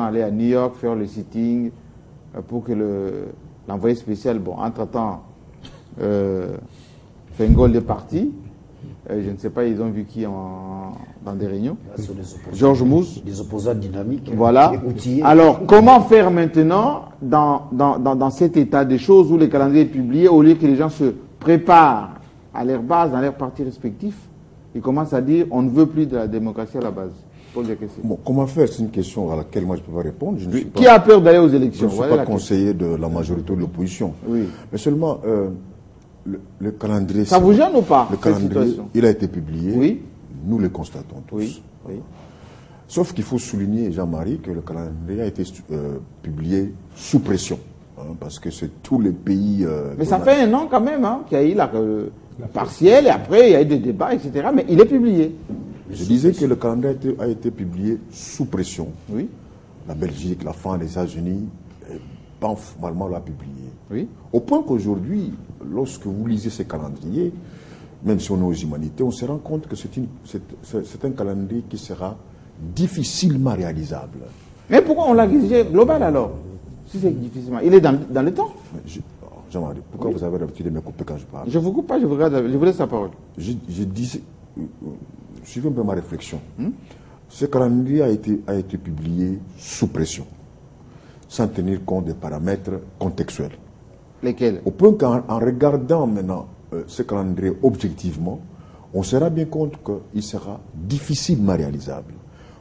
aller à New York faire le sitting pour que l'envoyé spécial, bon, entre-temps, Fengol est parti. Je ne sais pas, ils ont vu qui dans des réunions. Georges Mousse. Des opposants dynamiques. Voilà. Alors, comment faire maintenant dans cet état des choses où le calendrier est publié, au lieu que les gens se préparent à leur base, dans leurs partis respectifs, ils commencent à dire on ne veut plus de la démocratie à la base. Bon, comment faire? C'est une question à laquelle moi je ne peux pas répondre. Qui a peur d'aller aux élections? Je ne suis pas conseiller de la majorité de l'opposition. Oui. Mais seulement, le calendrier... Ça vous gêne ou pas? Le calendrier, il a été publié. Oui. Nous le constatons tous. Oui. Oui. Sauf qu'il faut souligner, Jean-Marie, que le calendrier a été publié sous pression. Hein, parce que c'est tous les pays... mais ça fait un an quand même qu'il y a eu la partielle, et après il y a eu des débats, etc. Mais il est publié. Je disais que le calendrier a été publié sous pression. Oui. La Belgique, la France, les États-Unis, PANF, normalement, l'a publié. Oui. Au point qu'aujourd'hui, lorsque vous lisez ces calendriers, même si on est aux humanités, on se rend compte que c'est un calendrier qui sera difficilement réalisable. Mais pourquoi on l'a exigé global alors? Si c'est difficilement. Il est dans le temps. Jean-Marie, pourquoi vous avez l'habitude de me couper quand je parle? Je ne vous coupe pas, je vous laisse la parole. Je disais... Suivez un peu ma réflexion. Ce calendrier a été publié sous pression, sans tenir compte des paramètres contextuels. Lesquels? Au point qu'en regardant maintenant ce calendrier objectivement, on se rend bien compte qu'il sera difficilement réalisable,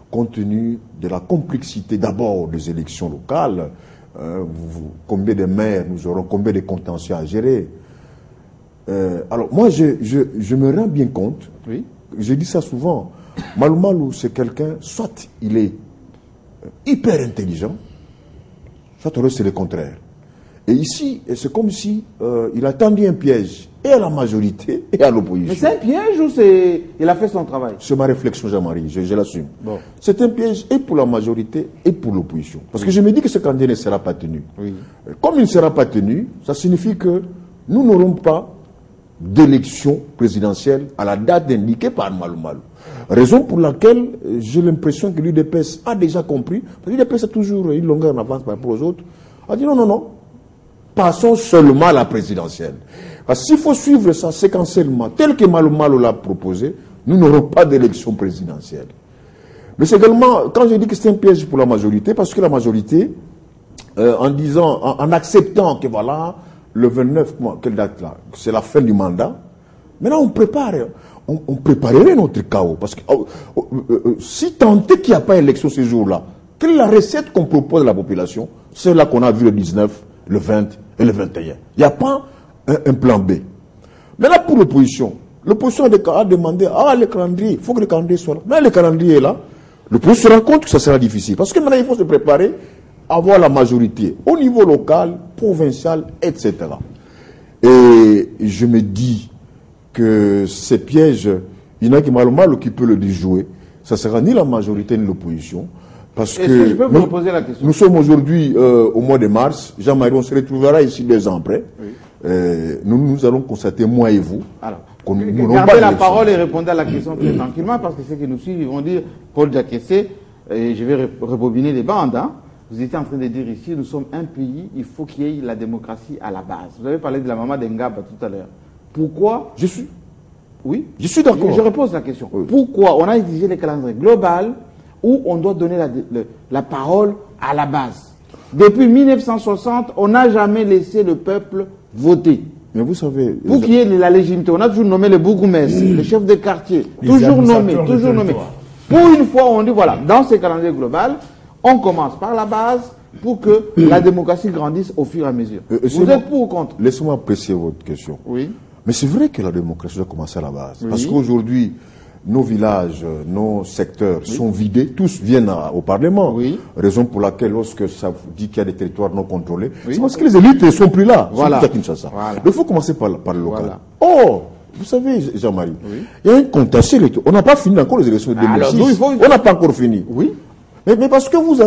compte tenu de la complexité d'abord des élections locales, combien de maires nous aurons, combien de contentieux à gérer. Alors moi, je me rends bien compte... Oui. Je dis ça souvent, Malou Malou, c'est quelqu'un, soit il est hyper intelligent, soit c'est le contraire. Et ici, c'est comme si il a tendu un piège, et à la majorité, et à l'opposition. Mais c'est un piège ou il a fait son travail? C'est ma réflexion, Jean-Marie, je l'assume. Bon. C'est un piège et pour la majorité et pour l'opposition. Parce que je me dis que ce candidat ne sera pas tenu. Oui. Comme il ne sera pas tenu, ça signifie que nous n'aurons pas d'élection présidentielle à la date indiquée par Malou Malou. Raison pour laquelle j'ai l'impression que l'UDPS a déjà compris, parce que l'UDPS a toujours une longueur en avance par rapport aux autres, a dit non, passons seulement à la présidentielle. Parce que s'il faut suivre ça séquentiellement, tel que Malou Malou l'a proposé, nous n'aurons pas d'élection présidentielle. Mais c'est également, quand je dis que c'est un piège pour la majorité, parce que la majorité, en acceptant que voilà, le 29, quelle date là? C'est la fin du mandat. Maintenant, on préparerait notre chaos. Parce que si tant est qu'il n'y a pas élection ces jours-là, quelle est la recette qu'on propose à la population? C'est là qu'on a vu le 19, le 20 et le 21. Il n'y a pas un plan B. Maintenant, pour l'opposition a demandé, le calendrier, il faut que le calendrier soit là. Mais le calendrier est là. L'opposition se rend compte que ça sera difficile. Parce que maintenant, il faut se préparer avoir la majorité au niveau local, provincial, etc. Et je me dis que ces pièges, il y en a qui mal qui peut le déjouer. Ça ne sera ni la majorité ni l'opposition. Parce que je peux vous poser la question? Nous sommes aujourd'hui au mois de mars. Jean-Marie, on se retrouvera ici 2 ans après. Oui. Nous allons constater, moi et vous, alors, nous gardez la parole et répondez à la question très tranquillement, parce que ceux qui nous suivent, ils vont dire, Paul Diakessé, et je vais rebobiner les bandes, vous étiez en train de dire ici, nous sommes un pays, il faut qu'il y ait la démocratie à la base. Vous avez parlé de la maman d'Engaba tout à l'heure. Pourquoi? Oui. Je suis d'accord. Je repose la question. Oui. Pourquoi on a exigé le calendrier global où on doit donner la parole à la base? Depuis 1960, on n'a jamais laissé le peuple voter. Mais vous savez... Pour qu'il y ait la légitimité, on a toujours nommé le bourgmestre, le chef de quartier, toujours nommé. Pour une fois, on dit voilà, dans ce calendrier global, on commence par la base pour que la démocratie grandisse au fur et à mesure. Vous êtes pour ou contre? Laissez-moi apprécier votre question. Oui. Mais c'est vrai que la démocratie doit commencer à la base. Oui. Parce qu'aujourd'hui, nos villages, nos secteurs sont vidés, tous viennent au Parlement. Oui. Raison pour laquelle, lorsque ça dit qu'il y a des territoires non contrôlés, c'est parce que les élites ne sont plus là. Voilà. Voilà. Donc il faut commencer par le local. Voilà. Oh, vous savez, Jean-Marie, il y a un contentieux. On n'a pas fini encore les élections de 2006. On n'a pas encore fini. Oui. Mais parce que vous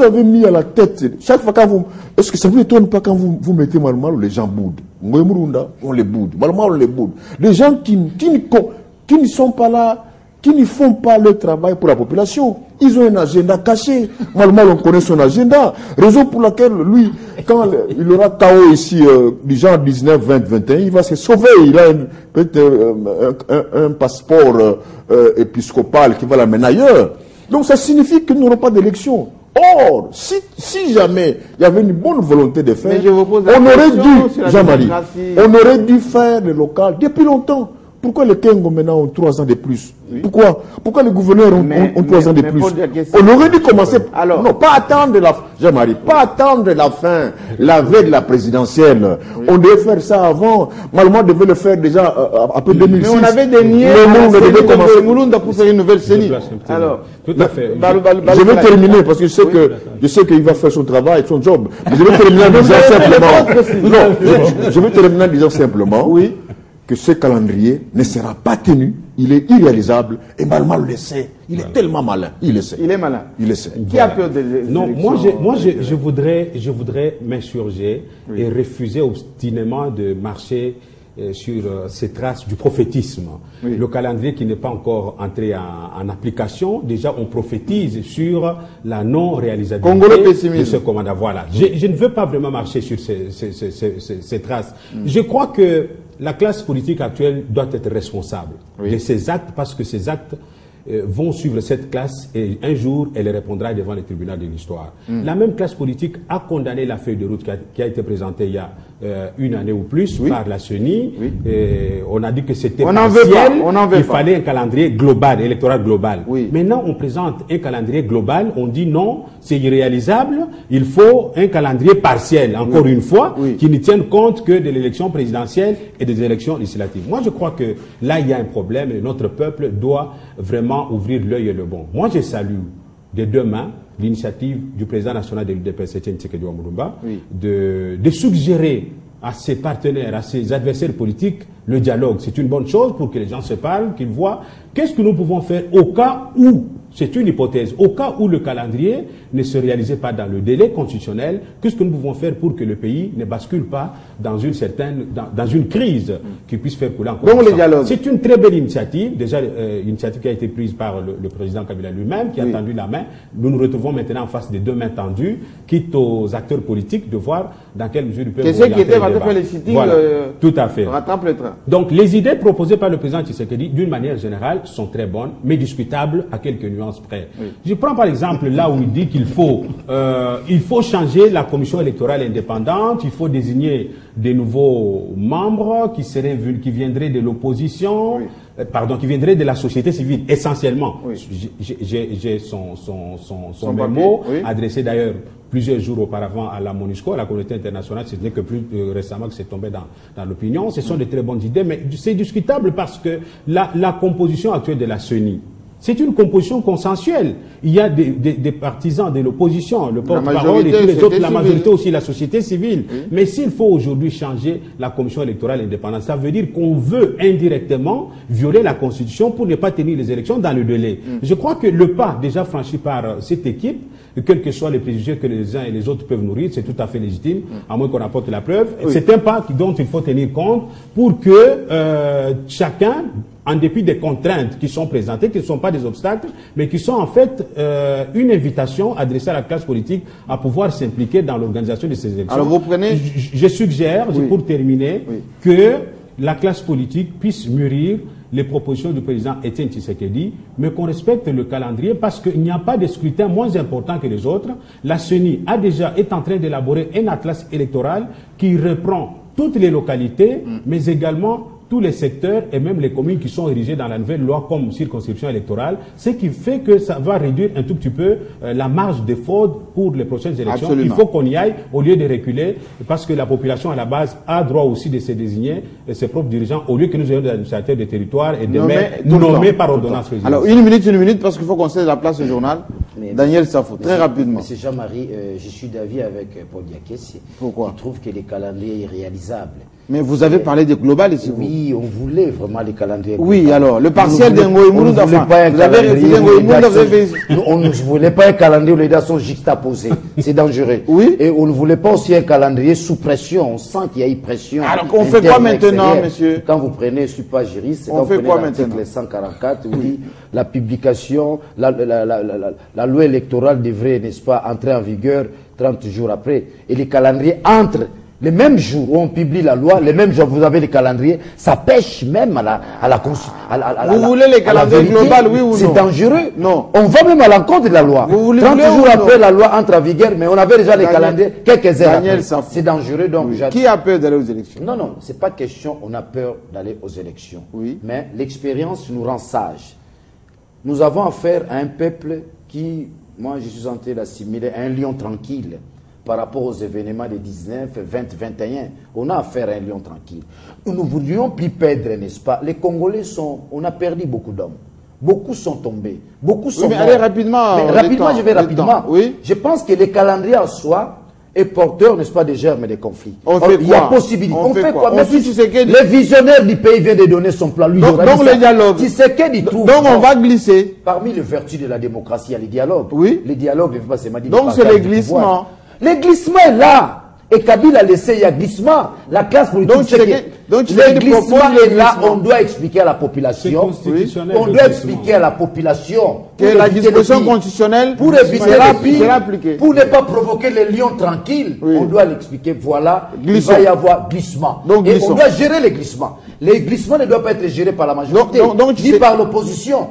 avez mis à la tête, chaque fois quand vous... Est-ce que ça ne vous étonne pas quand vous mettez Malou, les gens boudent? On les boude. Malou, on les boude. Les gens qui ne sont pas là, qui ne font pas le travail pour la population. Ils ont un agenda caché. Mal, on connaît son agenda. Raison pour laquelle, lui, quand il aura KO ici, du genre 19, 20, 21, il va se sauver. Il a un passeport épiscopal qui va l'amener ailleurs. Donc ça signifie que nous n'aurons pas d'élection. Or, si jamais il y avait une bonne volonté de faire, on aurait dû, Jean-Marie, on aurait dû faire le local depuis longtemps. Pourquoi les Kengo maintenant ont 3 ans de plus? Oui. Pourquoi les gouverneurs ont 3 ans de plus? On aurait dû commencer. Alors, non, pas attendre Jean-Marie, pas attendre la fin, la veille de la présidentielle. Oui. On devait faire ça avant. Malheureusement, on devait le faire déjà après 2006. Mais on avait des niais. Le monde devait commencer. Moulounda pour faire une nouvelle CENI. Alors, tout à fait. Je vais terminer parce que je sais qu'il va faire son travail, son job. Mais je vais terminer en disant simplement. Non, je vais terminer en disant simplement. Oui. Que ce calendrier ne sera pas tenu, il est irréalisable, et Malmal le sait. Il est tellement malin, il le sait. Il est malin. Il le sait. Qui a peur des Non, je voudrais m'insurger et refuser obstinément de marcher sur ces traces du prophétisme. Oui. Le calendrier qui n'est pas encore entré en application, déjà on prophétise sur la non-réalisabilité de ce commandant. Voilà. Je ne veux pas vraiment marcher sur ces traces. Je crois que la classe politique actuelle doit être responsable de ses actes, parce que ces actes vont suivre cette classe et un jour elle répondra devant les tribunaux de l'histoire. La même classe politique a condamné la feuille de route qui a été présentée il y a une année ou plus par la CENI. On a dit que c'était partiel, il fallait un calendrier global, électoral global. Maintenant on présente un calendrier global, on dit non, c'est irréalisable, il faut un calendrier partiel, encore une fois, qui ne tienne compte que de l'élection présidentielle et des élections législatives. Moi je crois que là il y a un problème et notre peuple doit vraiment ouvrir l'œil et le bon. Moi je salue de deux mains l'initiative du président national de l'UDPS, Etienne Tshisekedi Mulumba, de suggérer à ses partenaires, à ses adversaires politiques, le dialogue. C'est une bonne chose pour que les gens se parlent, qu'ils voient qu'est-ce que nous pouvons faire au cas où, c'est une hypothèse, au cas où le calendrier ne se réalisait pas dans le délai constitutionnel, qu'est-ce que nous pouvons faire pour que le pays ne bascule pas dans une crise qui puisse faire couler encore le sang. C'est une très belle initiative, déjà une initiative qui a été prise par le président Kabila lui-même, qui a tendu la main. Nous nous retrouvons maintenant en face des deux mains tendues, quitte aux acteurs politiques de voir dans quelle mesure ils peuvent orienter le débat. Voilà, tout à fait. Rattrape le train. Donc les idées proposées par le président Tshisekedi, d'une manière générale, sont très bonnes, mais discutables à quelques nuances près. Je prends par exemple là où il dit qu'il faut changer la commission électorale indépendante, il faut désigner des nouveaux membres qui viendraient de l'opposition, qui viendraient de la société civile, essentiellement. J'ai son mémo, adressé d'ailleurs plusieurs jours auparavant à la MONUSCO, à la communauté internationale. Ce n'est que plus récemment que c'est tombé dans l'opinion. Ce sont de très bonnes idées, mais c'est discutable parce que la composition actuelle de la CENI, c'est une composition consensuelle. Il y a des partisans de l'opposition, le porte-parole et tous les autres, la majorité aussi, la société civile. Mais s'il faut aujourd'hui changer la commission électorale indépendante, ça veut dire qu'on veut indirectement violer la Constitution pour ne pas tenir les élections dans le délai. Je crois que le pas déjà franchi par cette équipe, quels que soient les préjugés que les uns et les autres peuvent nourrir, c'est tout à fait légitime, à moins qu'on apporte la preuve. C'est un pas dont il faut tenir compte pour que chacun, en dépit des contraintes qui sont présentées, qui ne sont pas des obstacles, mais qui sont en fait une invitation adressée à la classe politique à pouvoir s'impliquer dans l'organisation de ces élections. Alors vous prenez... Je suggère, pour terminer, que la classe politique puisse mûrir les propositions du président Etienne Tshisekedi, mais qu'on respecte le calendrier parce qu'il n'y a pas de scrutin moins important que les autres. La CENI est en train d'élaborer un atlas électoral qui reprend toutes les localités, mais également tous les secteurs et même les communes qui sont érigées dans la nouvelle loi comme circonscription électorale, ce qui fait que ça va réduire un tout petit peu la marge de faute pour les prochaines élections. Absolument. Il faut qu'on y aille au lieu de reculer parce que la population à la base a droit aussi de se désigner ses propres dirigeants au lieu que nous ayons des administrateurs des territoires et des maires nommés par ordonnance présidentielle. Alors une minute parce qu'il faut qu'on cède la place au journal. Mais Daniel Safo, très rapidement. Monsieur Jean-Marie, je suis d'avis avec Paul Diakessi. Pourquoi? Il trouve que les calendriers irréalisables. Mais vous avez parlé de global ici. Oui, on voulait vraiment les calendriers. Oui, alors, le partiel d'Ngoïmoulou, vous avez refusé Ngoïmoulou. On ne voulait pas un calendrier où les dates sont juxtaposées. C'est dangereux. Oui. Et on ne voulait pas aussi un calendrier sous pression. On sent qu'il y a eu pression. Alors, on fait quoi maintenant, monsieur? Quand vous prenez, je ne suis pas juriste, on fait quoi maintenant? L'article 144, vous dites la publication, la loi électorale devrait, n'est-ce pas, entrer en vigueur 30 jours après. Et les calendriers entrent. Les mêmes jours où on publie la loi, les mêmes jours où vous avez les calendriers, ça pêche même à la Vous voulez les calendriers globaux, oui ou non? C'est dangereux. Non. On va même à l'encontre de la loi. 30 jours après, la loi entre en vigueur, mais on avait déjà les calendriers quelques heures après. C'est dangereux. Donc, qui a peur d'aller aux élections? Non, non, c'est pas question, on a peur d'aller aux élections. Oui. Mais l'expérience nous rend sages. Nous avons affaire à un peuple qui, moi je suis en train d'assimiler, un lion tranquille. Par rapport aux événements de 19, 20, 21, on a affaire à un lion tranquille. Nous ne voulions plus perdre, n'est-ce pas? Les Congolais on a perdu beaucoup d'hommes. Beaucoup sont tombés. Beaucoup sont morts. Allez rapidement. Mais rapidement, je vais rapidement. Oui. Je pense que les calendriers en soi est porteur, n'est-ce pas, des germes des conflits. Il y a possibilité. On fait quoi? Le visionnaire du pays vient de donner son plan. Lui, donc le dialogue. Donc on va glisser. Parmi les vertus de la démocratie, il y a les dialogues. Oui. Les dialogues ne pas se dire. Donc c'est le glissement. Le glissement est là. Et Kabila a laissé, il y a glissement. La classe politique. Donc le glissement est là. On doit expliquer à la population. On doit expliquer à la population. Que la disposition constitutionnelle pour éviter sera appliquée. Pour ne pas provoquer les lions tranquilles, on doit l'expliquer. Voilà, il va y avoir glissement. Et on doit gérer les glissements. Les glissements ne doivent pas être gérés par la majorité, ni par l'opposition.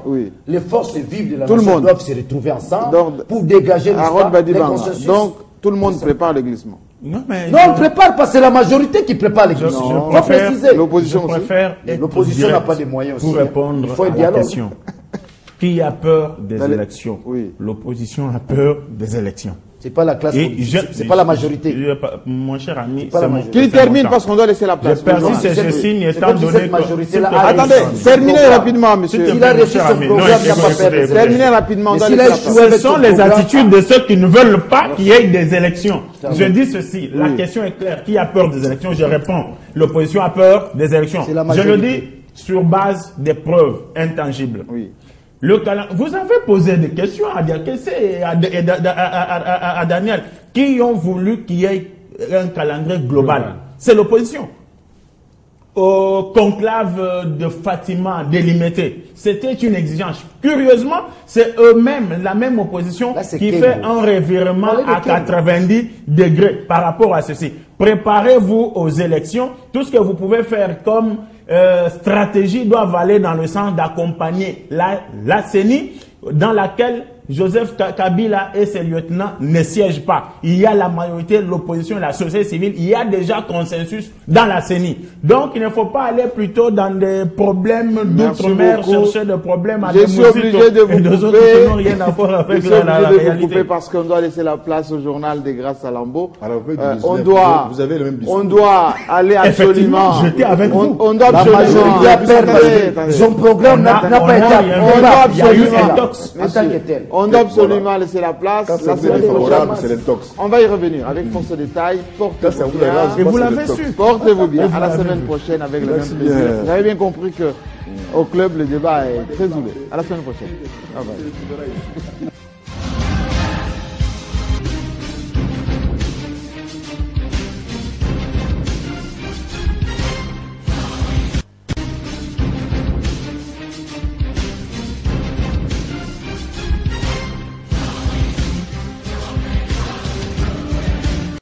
Les forces vives de la nation doivent se retrouver ensemble pour dégager les consensus. Donc, tout le monde prépare le glissement. Non, on ne prépare pas, c'est la majorité qui prépare les glissements. Je préfère l'opposition n'a pas de moyens aussi. Pour répondre à la question. Qui a peur des élections? L'opposition a peur des élections. C'est pas la classe politique, c'est pas la majorité. Mon cher ami, qui termine parce qu'on doit laisser la place. Je persiste et je signe étant donné que... Attendez, terminez rapidement, monsieur. S'il a reçu son programme, il n'a pas perdu. Terminez rapidement. Ce sont les attitudes de ceux qui ne veulent pas qu'il y ait des élections. Je dis ceci, la question est claire. Qui a peur des élections? Je réponds. L'opposition a peur des élections. Je le dis sur base des preuves intangibles. Oui. Vous avez posé des questions à Diakessé et à Daniel qui ont voulu qu'il y ait un calendrier global. C'est l'opposition. Au conclave de Fatima délimité, c'était une exigence. Curieusement, c'est eux-mêmes, la même opposition, qui fait un revirement à 90 degrés par rapport à ceci. Préparez-vous aux élections. Tout ce que vous pouvez faire comme stratégie doit aller dans le sens d'accompagner la CENI, dans laquelle Joseph Kabila et ses lieutenants ne siègent pas. Il y a la majorité de l'opposition et la société civile. Il y a déjà consensus dans la CENI. Donc, il ne faut pas aller plutôt dans des problèmes d'outre-mer, chercher des problèmes à Je suis obligé de vous couper. Qui n'ont rien à voir avec la réalité. Parce qu'on doit laisser la place au journal des Grâces à Lambeau. Alors, vous avez le même discours. On doit aller absolument. J'étais avec vous. On doit absolument. Son programme n'a pas été on doit absolument laisser la place. On va y revenir avec force de détail. Portez-vous bien. Et vous l'avez su. Portez-vous bien. À la semaine prochaine avec le même plaisir. Vous avez bien compris que au club, le débat est très ouvert. À la semaine prochaine. Bye bye.